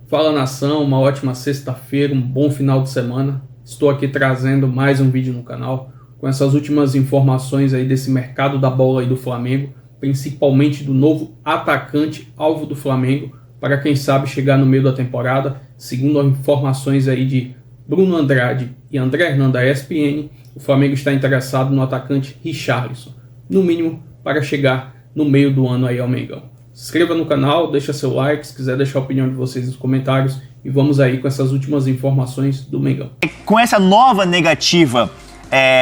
Fala nação, uma ótima sexta-feira, um bom final de semana. Estou aqui trazendo mais um vídeo no canal com essas últimas informações aí desse mercado da bola aí do Flamengo, principalmente do novo atacante alvo do Flamengo, para quem sabe chegar no meio da temporada. Segundo informações aí de Bruno Andrade e André Hernan da ESPN, o Flamengo está interessado no atacante Richarlison, no mínimo para chegar no meio do ano aí ao Mengão. Se inscreva no canal, deixa seu like, se quiser deixar a opinião de vocês nos comentários, e vamos aí com essas últimas informações do Mengão. Com essa nova negativa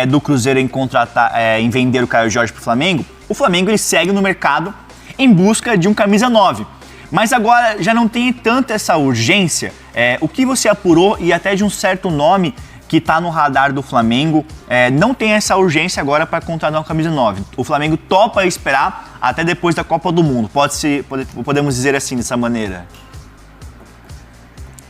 do Cruzeiro em contratar, em vender o Caio Jorge para o Flamengo ele segue no mercado em busca de um camisa 9. Mas agora já não tem tanto essa urgência. O que você apurou e até de um certo nome que está no radar do Flamengo, não tem essa urgência agora para contratar uma camisa 9. O Flamengo topa esperar até depois da Copa do Mundo. Podemos dizer assim, dessa maneira?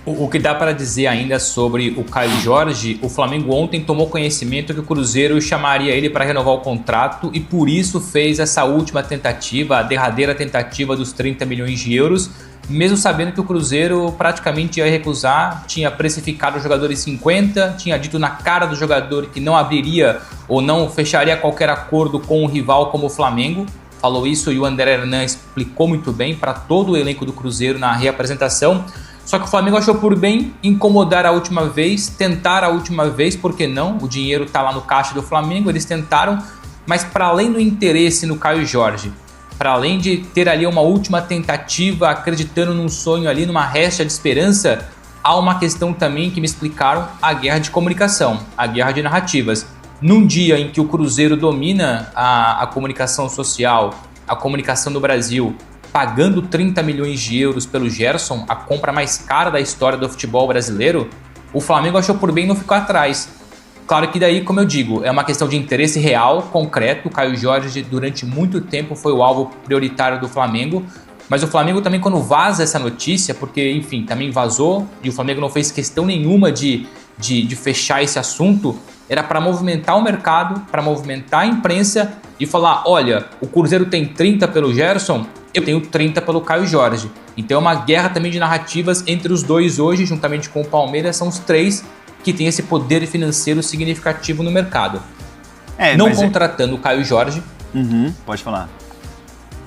O que dá para dizer ainda sobre o Caio Jorge, o Flamengo ontem tomou conhecimento que o Cruzeiro chamaria ele para renovar o contrato e por isso fez essa última tentativa, a derradeira tentativa dos 30 milhões de euros, mesmo sabendo que o Cruzeiro praticamente ia recusar, tinha precificado o jogador em 50, tinha dito na cara do jogador que não abriria ou não fecharia qualquer acordo com um rival como o Flamengo. Falou isso e o André Hernan explicou muito bem para todo o elenco do Cruzeiro na reapresentação. Só que o Flamengo achou por bem incomodar a última vez, tentar a última vez, por que não? O dinheiro está lá no caixa do Flamengo, eles tentaram, mas para além do interesse no Caio Jorge, para além de ter ali uma última tentativa, acreditando num sonho ali, numa réstia de esperança, há uma questão também que me explicaram, a guerra de comunicação, a guerra de narrativas. Num dia em que o Cruzeiro domina a comunicação social, a comunicação do Brasil, pagando 30 milhões de euros pelo Gerson, a compra mais cara da história do futebol brasileiro, o Flamengo achou por bem não ficar atrás. Claro que daí, como eu digo, é uma questão de interesse real, concreto. O Caio Jorge durante muito tempo foi o alvo prioritário do Flamengo, mas o Flamengo também, quando vaza essa notícia, porque enfim, também vazou e o Flamengo não fez questão nenhuma de fechar esse assunto, era para movimentar o mercado, para movimentar a imprensa e falar, olha, o Cruzeiro tem 30 pelo Gerson, eu tenho 30 pelo Caio Jorge. Então é uma guerra também de narrativas entre os dois hoje, juntamente com o Palmeiras, são os três que têm esse poder financeiro significativo no mercado. Não contratando o Caio Jorge. Pode falar.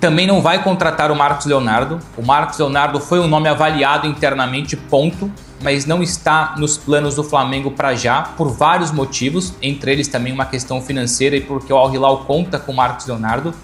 Também não vai contratar o Marcos Leonardo. O Marcos Leonardo foi um nome avaliado internamente, ponto, mas não está nos planos do Flamengo para já, por vários motivos, entre eles também uma questão financeira e porque o Al Hilal conta com o Marcos Leonardo.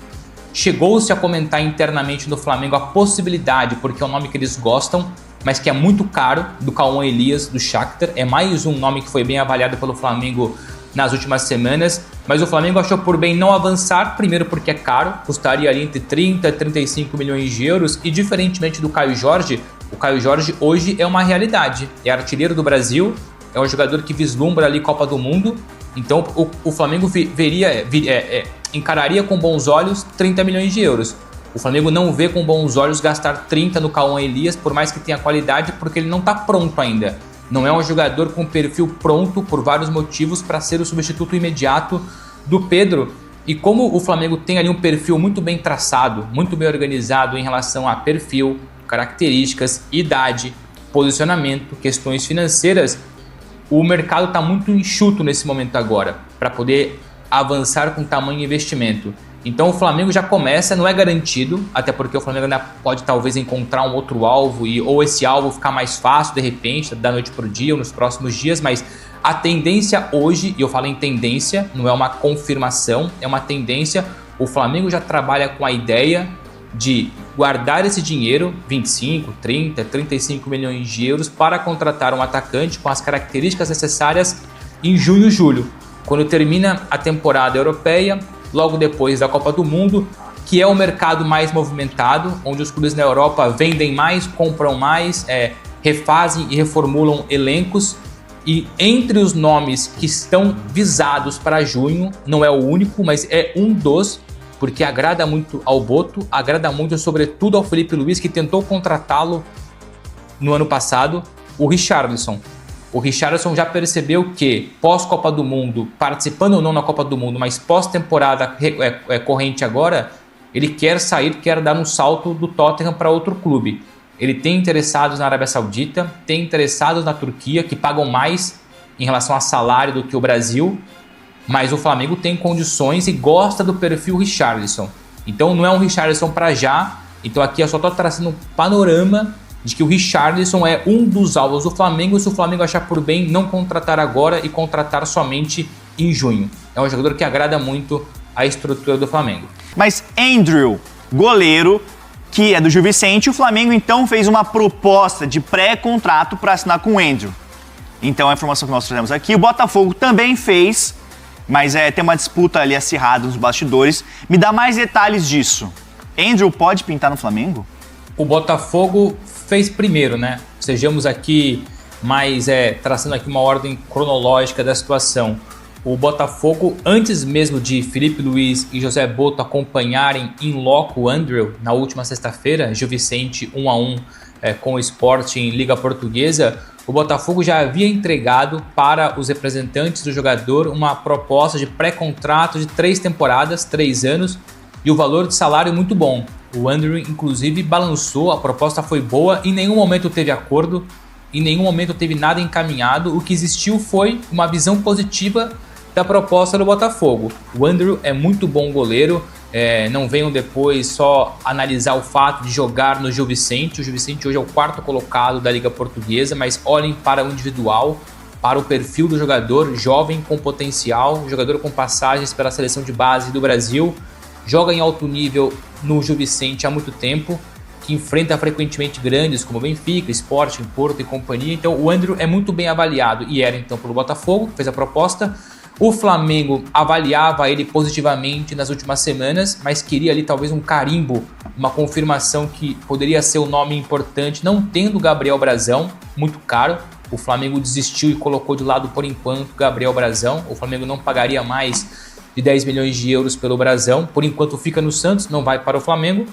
Chegou-se a comentar internamente no Flamengo a possibilidade, porque é um nome que eles gostam, mas que é muito caro, do Cauã Elias, do Shakhtar. É mais um nome que foi bem avaliado pelo Flamengo nas últimas semanas, mas o Flamengo achou por bem não avançar, primeiro porque é caro, custaria ali entre 30 e 35 milhões de euros, e diferentemente do Caio Jorge, o Caio Jorge hoje é uma realidade, é artilheiro do Brasil, é um jogador que vislumbra ali Copa do Mundo, então o Flamengo encararia com bons olhos 30 milhões de euros. O Flamengo não vê com bons olhos gastar 30 no Cauã Elias, por mais que tenha qualidade, porque ele não está pronto ainda. Não é um jogador com perfil pronto por vários motivos para ser o substituto imediato do Pedro. E como o Flamengo tem ali um perfil muito bem traçado, muito bem organizado em relação a perfil, características, idade, posicionamento, questões financeiras, o mercado está muito enxuto nesse momento agora para poder avançar com tamanho investimento. Então o Flamengo já começa, não é garantido, até porque o Flamengo ainda pode talvez encontrar um outro alvo ou esse alvo ficar mais fácil de repente, da noite para o dia ou nos próximos dias, mas a tendência hoje, e eu falo em tendência, não é uma confirmação, é uma tendência, o Flamengo já trabalha com a ideia de guardar esse dinheiro, 25, 30, 35 milhões de euros, para contratar um atacante com as características necessárias em junho e julho, quando termina a temporada europeia, logo depois da Copa do Mundo, que é o mercado mais movimentado, onde os clubes na Europa vendem mais, compram mais, refazem e reformulam elencos. E entre os nomes que estão visados para junho, não é o único, mas é um dos, porque agrada muito ao Boto, agrada muito sobretudo ao Felipe Luiz, que tentou contratá-lo no ano passado, o Richarlison. O Richarlison já percebeu que pós-Copa do Mundo, participando ou não na Copa do Mundo, mas pós-temporada corrente agora, ele quer sair, quer dar um salto do Tottenham para outro clube. Ele tem interessados na Arábia Saudita, tem interessados na Turquia, que pagam mais em relação a salário do que o Brasil, mas o Flamengo tem condições e gosta do perfil Richarlison. Então não é um Richarlison para já, então aqui eu só estou traçando um panorama de que o Richarlison é um dos alvos do Flamengo, se o Flamengo achar por bem não contratar agora e contratar somente em junho. É um jogador que agrada muito a estrutura do Flamengo. Mas Andrew, goleiro, que é do Gil Vicente, o Flamengo então fez uma proposta de pré-contrato para assinar com o Andrew. Então a informação que nós trazemos aqui, o Botafogo também fez, mas tem uma disputa ali acirrada nos bastidores. Me dá mais detalhes disso. Andrew pode pintar no Flamengo? O Botafogo fez primeiro, né? Sejamos aqui mais traçando aqui uma ordem cronológica da situação. O Botafogo, antes mesmo de Felipe Luiz e José Boto acompanharem in loco o Andrew na última sexta-feira, Gil Vicente 1-1 com o Sport em Liga Portuguesa, o Botafogo já havia entregado para os representantes do jogador uma proposta de pré-contrato de 3 temporadas, 3 anos, e o valor de salário muito bom. O Andrew, inclusive, balançou, a proposta foi boa, em nenhum momento teve acordo, em nenhum momento teve nada encaminhado, o que existiu foi uma visão positiva da proposta do Botafogo. O Andrew é muito bom goleiro, não venham depois só analisar o fato de jogar no Gil Vicente. O Gil Vicente hoje é o 4º colocado da Liga Portuguesa, mas olhem para o individual, para o perfil do jogador, jovem com potencial, jogador com passagens pela seleção de base do Brasil, joga em alto nível no Gil Vicente há muito tempo, que enfrenta frequentemente grandes como Benfica, Sporting, Porto e companhia. Então o Andrew é muito bem avaliado e era então pelo Botafogo, fez a proposta. O Flamengo avaliava ele positivamente nas últimas semanas, mas queria ali talvez um carimbo, uma confirmação que poderia ser um nome importante, não tendo Gabriel Brazão, muito caro. O Flamengo desistiu e colocou de lado por enquanto Gabriel Brazão. O Flamengo não pagaria mais de 10 milhões de euros pelo Brazão. Por enquanto fica no Santos, não vai para o Flamengo.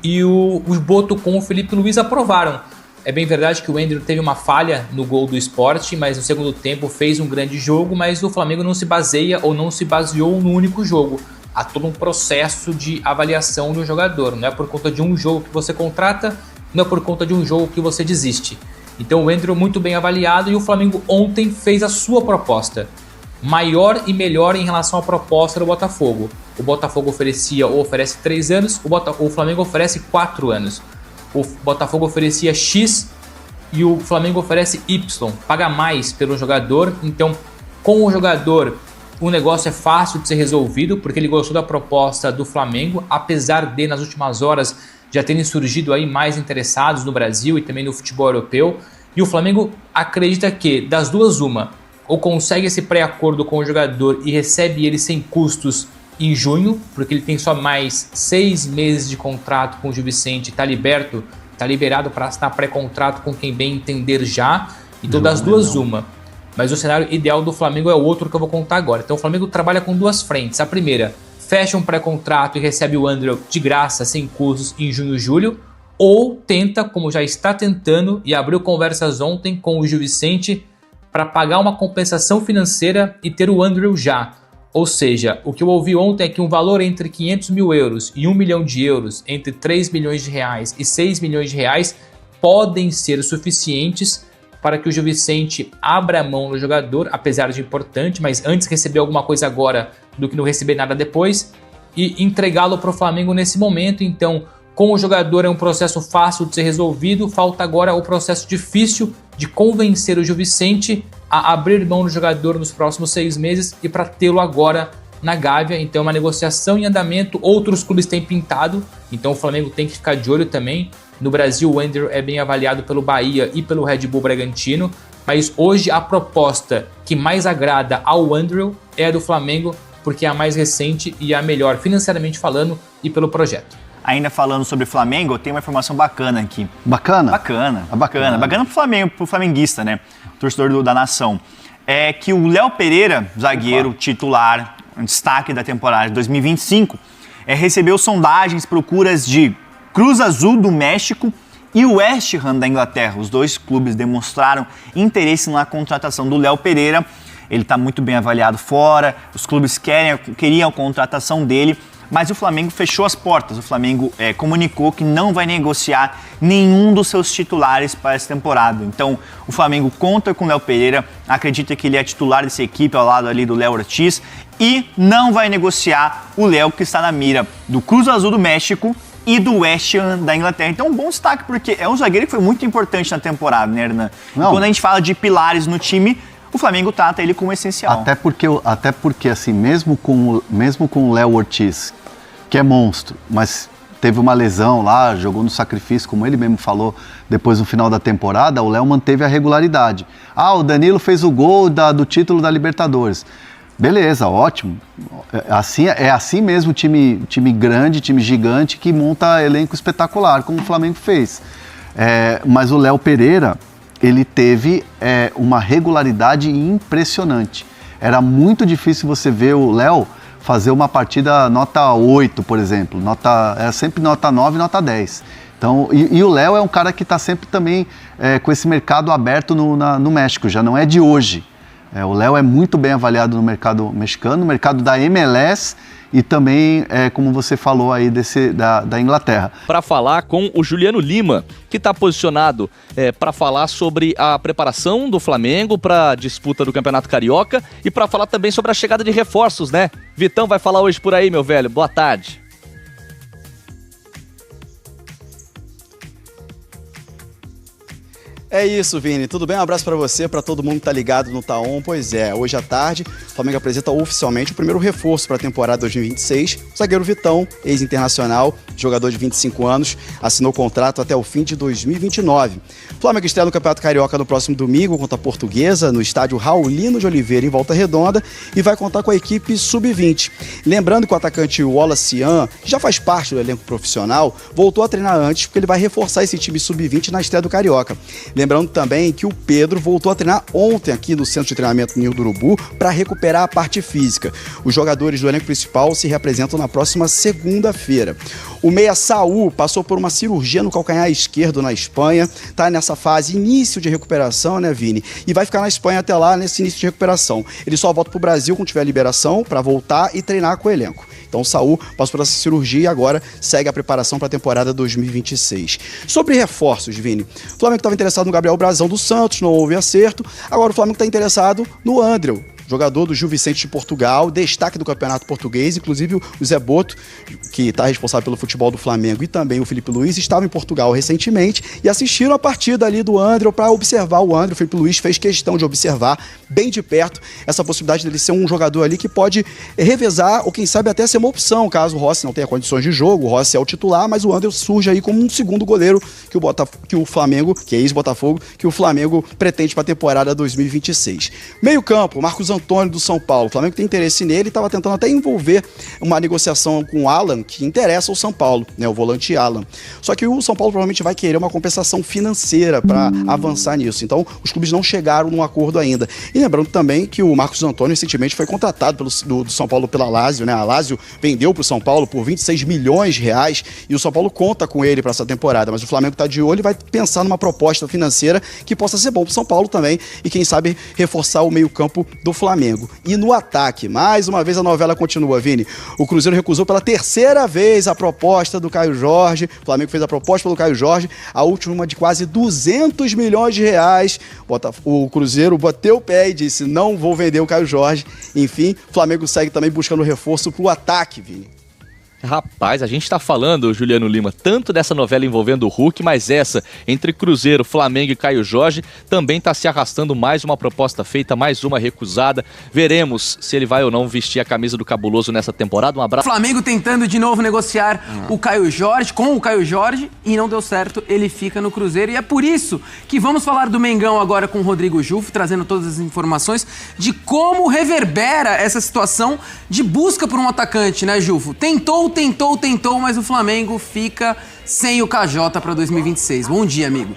E o Boto com o Felipe Luiz aprovaram. É bem verdade que o Andrew teve uma falha no gol do Sport, mas no segundo tempo fez um grande jogo, mas o Flamengo não se baseia ou não se baseou no único jogo. Há todo um processo de avaliação do jogador. Não é por conta de um jogo que você contrata, não é por conta de um jogo que você desiste. Então o Andrew muito bem avaliado e o Flamengo ontem fez a sua proposta. Maior e melhor em relação à proposta do Botafogo. O Botafogo oferece 3 anos, o Flamengo oferece 4 anos. O Botafogo oferecia X e o Flamengo oferece Y, paga mais pelo jogador. Então, com o jogador, o negócio é fácil de ser resolvido, porque ele gostou da proposta do Flamengo, apesar de, nas últimas horas, já terem surgido aí mais interessados no Brasil e também no futebol europeu. E o Flamengo acredita que, das duas, uma, ou consegue esse pré-acordo com o jogador e recebe ele sem custos em junho, porque ele tem só mais 6 meses de contrato com o Gil Vicente, está liberado para assinar pré-contrato com quem bem entender já. Então das duas, uma. Mas o cenário ideal do Flamengo é o outro que eu vou contar agora. Então o Flamengo trabalha com 2 frentes. A primeira, fecha um pré-contrato e recebe o Andrew de graça, sem custos, em junho e julho. Ou tenta, como já está tentando, e abriu conversas ontem com o Gil Vicente, para pagar uma compensação financeira e ter o Andrew já. Ou seja, o que eu ouvi ontem é que um valor entre 500 mil euros e 1 milhão de euros, entre 3 milhões de reais e 6 milhões de reais, podem ser suficientes para que o Gil Vicente abra a mão no jogador, apesar de importante, mas antes receber alguma coisa agora do que não receber nada depois, e entregá-lo para o Flamengo nesse momento. Então, com o jogador é um processo fácil de ser resolvido, falta agora o processo difícil de convencer o Gil Vicente a abrir mão do jogador nos próximos 6 meses e para tê-lo agora na Gávea. Então é uma negociação em andamento, outros clubes têm pintado, então o Flamengo tem que ficar de olho também. No Brasil o Andrew é bem avaliado pelo Bahia e pelo Red Bull Bragantino, mas hoje a proposta que mais agrada ao Andrew é a do Flamengo, porque é a mais recente e a melhor financeiramente falando e pelo projeto. Ainda falando sobre o Flamengo, tem uma informação bacana aqui. Bacana? Bacana pro Flamengo, pro flamenguista, né? Torcedor da nação. É que o Léo Pereira, zagueiro titular, um destaque da temporada de 2025, recebeu sondagens, procuras de Cruz Azul do México e o West Ham da Inglaterra. Os 2 clubes demonstraram interesse na contratação do Léo Pereira. Ele está muito bem avaliado fora, os clubes queriam a contratação dele. mas o Flamengo fechou as portas. O Flamengo comunicou que não vai negociar nenhum dos seus titulares para essa temporada. Então, o Flamengo conta com o Léo Pereira, acredita que ele é titular dessa equipe ao lado ali do Léo Ortiz e não vai negociar o Léo, que está na mira do Cruz Azul do México e do West Ham da Inglaterra. Então, um bom destaque, porque é um zagueiro que foi muito importante na temporada, né, Hernan? Quando a gente fala de pilares no time, o Flamengo trata ele como essencial. Até porque assim, mesmo com o Léo Ortiz, que é monstro, mas teve uma lesão lá, jogou no sacrifício, como ele mesmo falou, depois no final da temporada, o Léo manteve a regularidade. O Danilo fez o gol do título da Libertadores. Beleza, ótimo. É assim mesmo, time grande, time gigante, que monta elenco espetacular, como o Flamengo fez. Mas o Léo Pereira, ele teve uma regularidade impressionante. Era muito difícil você ver o Léo fazer uma partida nota 8, por exemplo. Era sempre nota 9, nota 10. Então, e o Léo é um cara que está sempre também com esse mercado aberto no México, já não é de hoje. O Léo é muito bem avaliado no mercado mexicano, no mercado da MLS e também, como você falou aí, da Inglaterra. Para falar com o Juliano Lima, que está posicionado para falar sobre a preparação do Flamengo para a disputa do Campeonato Carioca e para falar também sobre a chegada de reforços, né? Vitão vai falar hoje por aí, meu velho. Boa tarde. É isso, Vini. Tudo bem? Um abraço para você, para todo mundo que tá ligado no Taon. Pois é, hoje à tarde, o Flamengo apresenta oficialmente o primeiro reforço para a temporada 2026. O zagueiro Vitão, ex-internacional, jogador de 25 anos, assinou contrato até o fim de 2029. O Flamengo estreia no Campeonato Carioca no próximo domingo contra a Portuguesa, no estádio Raulino de Oliveira, em Volta Redonda, e vai contar com a equipe sub-20. Lembrando que o atacante Wallace Ian, que já faz parte do elenco profissional, voltou a treinar antes, porque ele vai reforçar esse time sub-20 na estreia do Carioca. Lembrando também que o Pedro voltou a treinar ontem aqui no Centro de Treinamento Ninho do Urubu para recuperar a parte física. Os jogadores do elenco principal se reapresentam na próxima segunda-feira. O meia Saúl passou por uma cirurgia no calcanhar esquerdo na Espanha, está nessa fase início de recuperação, né, Vini? E vai ficar na Espanha até lá nesse início de recuperação. Ele só volta para o Brasil quando tiver liberação para voltar e treinar com o elenco. Então o Saúl passou por essa cirurgia e agora segue a preparação para a temporada 2026. Sobre reforços, Vini, o Flamengo estava interessado no Gabriel Brazão do Santos, não houve acerto. Agora o Flamengo está interessado no Andreu, jogador do Gil Vicente de Portugal, destaque do Campeonato Português. Inclusive o Zé Boto, que está responsável pelo futebol do Flamengo, e também o Felipe Luiz estavam em Portugal recentemente e assistiram a partida ali do Andreu para observar o Andreu. O Felipe Luiz fez questão de observar bem de perto essa possibilidade dele ser um jogador ali que pode revezar ou quem sabe até ser uma opção, caso o Rossi não tenha condições de jogo. O Rossi é o titular, mas o Andreu surge aí como um segundo goleiro que o Flamengo, que é ex-Botafogo, que o Flamengo pretende para a temporada 2026. Meio campo, Marcos Antônio do São Paulo. O Flamengo tem interesse nele e estava tentando até envolver uma negociação com o Alan, que interessa ao São Paulo, né, o volante Alan. Só que o São Paulo provavelmente vai querer uma compensação financeira para avançar nisso. Então, os clubes não chegaram num acordo ainda. E lembrando também que o Marcos Antônio recentemente foi contratado do São Paulo pela Lazio, né? A Lazio vendeu para o São Paulo por 26 milhões de reais e o São Paulo conta com ele para essa temporada. Mas o Flamengo está de olho e vai pensar numa proposta financeira que possa ser bom para o São Paulo também e quem sabe reforçar o meio-campo do Flamengo. E no ataque, mais uma vez a novela continua, Vini. O Cruzeiro recusou pela terceira vez a proposta do Caio Jorge. O Flamengo fez a proposta pelo Caio Jorge, a última de quase 200 milhões de reais. O Cruzeiro bateu o pé e disse: não vou vender o Caio Jorge. Enfim, o Flamengo segue também buscando reforço pro ataque, Vini. Rapaz, a gente tá falando, Juliano Lima, tanto dessa novela envolvendo o Hulk, mas essa entre Cruzeiro, Flamengo e Caio Jorge também tá se arrastando. Mais uma proposta feita, mais uma recusada. Veremos se ele vai ou não vestir a camisa do Cabuloso nessa temporada. Um abraço. Flamengo tentando de novo negociar o Caio Jorge, com o Caio Jorge, e não deu certo, ele fica no Cruzeiro. E é por isso que vamos falar do Mengão agora com o Rodrigo Jufo, trazendo todas as informações de como reverbera essa situação de busca por um atacante, né, Jufo? Tentou, mas o Flamengo fica sem o KJ para 2026. Bom dia, amigo.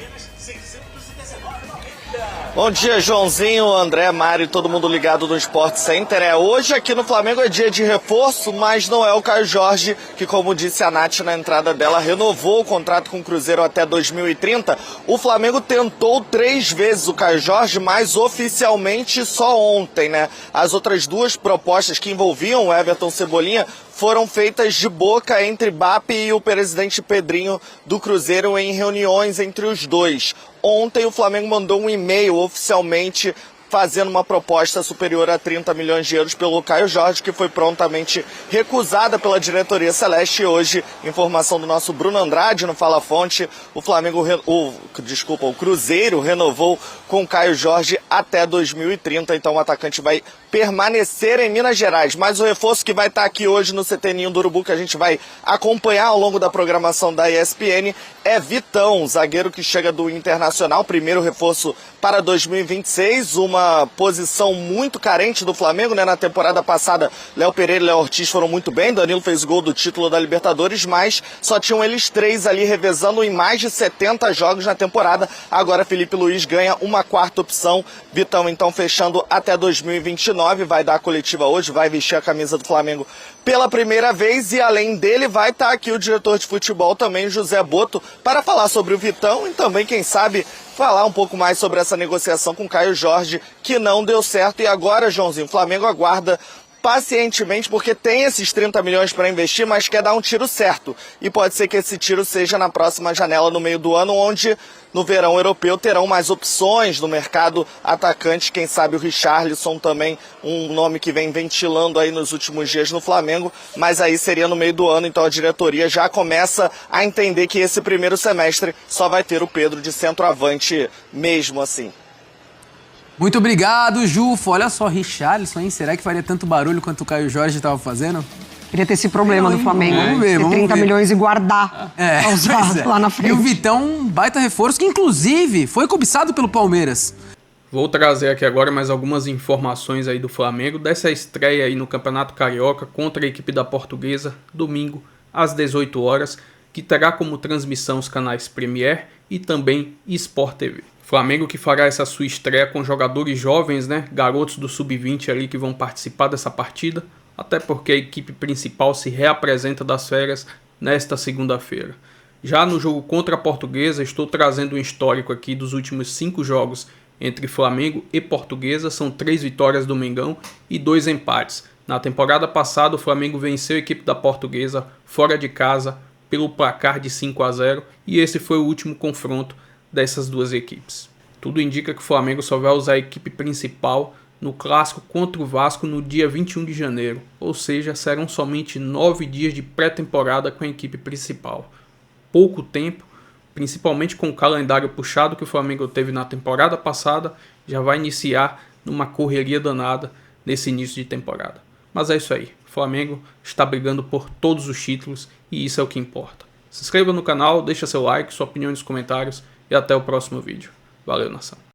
Bom dia, Joãozinho, André, Mário, todo mundo ligado no Sport Center. Hoje aqui no Flamengo é dia de reforço, mas não é o Caio Jorge, que, como disse a Nath na entrada dela, renovou o contrato com o Cruzeiro até 2030. O Flamengo tentou 3 vezes o Caio Jorge, mas oficialmente só ontem, né? As outras 2 propostas que envolviam o Everton Cebolinha foram feitas de boca entre BAP e o presidente Pedrinho do Cruzeiro em reuniões entre os dois. Ontem o Flamengo mandou um e-mail oficialmente fazendo uma proposta superior a 30 milhões de euros pelo Caio Jorge, que foi prontamente recusada pela diretoria celeste. E hoje, informação do nosso Bruno Andrade no Fala Fonte, o Cruzeiro renovou com o Caio Jorge até 2030, então o atacante vai permanecer em Minas Gerais. Mas o reforço que vai estar aqui hoje no CT Ninho do Urubu, que a gente vai acompanhar ao longo da programação da ESPN, é Vitão, zagueiro que chega do Internacional, primeiro reforço para 2026, uma posição muito carente do Flamengo, né? Na temporada passada, Léo Pereira e Léo Ortiz foram muito bem, Danilo fez gol do título da Libertadores, mas só tinham eles 3 ali revezando em mais de 70 jogos na temporada. Agora Felipe Luiz ganha uma 4ª opção, Vitão então fechando até 2029, vai dar a coletiva hoje, vai vestir a camisa do Flamengo pela primeira vez, e além dele vai estar aqui o diretor de futebol também, José Boto, para falar sobre o Vitão e também, quem sabe, falar um pouco mais sobre essa negociação com o Caio Jorge, que não deu certo. E agora, Joãozinho, o Flamengo aguarda pacientemente, porque tem esses 30 milhões para investir, mas quer dar um tiro certo. E pode ser que esse tiro seja na próxima janela, no meio do ano, onde no verão europeu terão mais opções no mercado atacante. Quem sabe o Richarlison também, um nome que vem ventilando aí nos últimos dias no Flamengo, mas aí seria no meio do ano, então a diretoria já começa a entender que esse primeiro semestre só vai ter o Pedro de centroavante mesmo assim. Muito obrigado, Jufo. Olha só, Richarlison, hein? Será que faria tanto barulho quanto o Caio Jorge estava fazendo? Queria ter esse problema no Flamengo. Vamos ver, ter 30 milhões e guardar pra usar lá na frente. E o Vitão, um baita reforço, que inclusive foi cobiçado pelo Palmeiras. Vou trazer aqui agora mais algumas informações aí do Flamengo, dessa estreia aí no Campeonato Carioca contra a equipe da Portuguesa, domingo, às 18 horas, que terá como transmissão os canais Premier e também Sport TV. Flamengo que fará essa sua estreia com jogadores jovens, né, garotos do Sub-20 ali que vão participar dessa partida, até porque a equipe principal se reapresenta das férias nesta segunda-feira. Já no jogo contra a Portuguesa, estou trazendo um histórico aqui dos últimos 5 jogos entre Flamengo e Portuguesa, são 3 vitórias do Mengão e 2 empates. Na temporada passada, o Flamengo venceu a equipe da Portuguesa fora de casa pelo placar de 5-0 e esse foi o último confronto dessas duas equipes. Tudo indica que o Flamengo só vai usar a equipe principal no clássico contra o Vasco no dia 21 de janeiro, ou seja, serão somente 9 dias de pré-temporada com a equipe principal. Pouco tempo, principalmente com o calendário puxado que o Flamengo teve na temporada passada, já vai iniciar numa correria danada nesse início de temporada. Mas é isso aí, o Flamengo está brigando por todos os títulos e isso é o que importa. Se inscreva no canal, deixa seu like, sua opinião nos comentários e até o próximo vídeo. Valeu, nação.